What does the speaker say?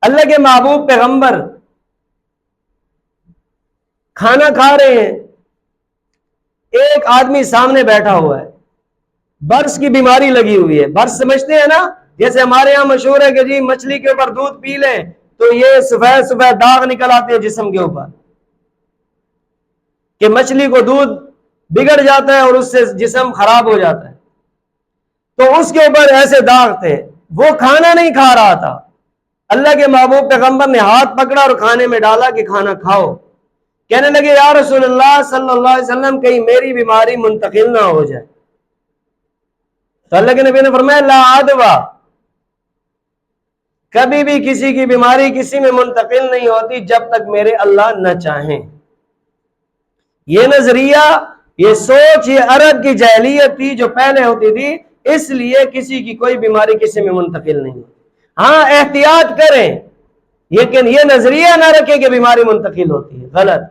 اللہ کے محبوب پیغمبر کھانا کھا رہے ہیں، ایک آدمی سامنے بیٹھا ہوا ہے، برس کی بیماری لگی ہوئی ہے۔ برس سمجھتے ہیں نا، جیسے ہمارے یہاں مشہور ہے کہ جی مچھلی کے اوپر دودھ پی لیں تو یہ سفید سفید داغ نکل آتے ہیں جسم کے اوپر، کہ مچھلی کو دودھ بگڑ جاتا ہے اور اس سے جسم خراب ہو جاتا ہے۔ تو اس کے اوپر ایسے داغ تھے، وہ کھانا نہیں کھا رہا تھا۔ اللہ کے محبوب پیغمبر نے ہاتھ پکڑا اور کھانے میں ڈالا کہ کھانا کھاؤ۔ کہنے لگے یا رسول اللہ صلی اللہ علیہ وسلم کہیں میری بیماری منتقل نہ ہو جائے۔ تو اللہ کے نبی نے فرمایا لا عدوہ، کبھی بھی کسی کی بیماری کسی میں منتقل نہیں ہوتی جب تک میرے اللہ نہ چاہیں۔ یہ نظریہ، یہ سوچ، یہ عرب کی جاہلیت تھی جو پہلے ہوتی تھی، اس لیے کسی کی کوئی بیماری کسی میں منتقل نہیں۔ ہاں احتیاط کریں، لیکن یہ نظریہ نہ رکھیں کہ بیماری منتقل ہوتی ہے، غلط۔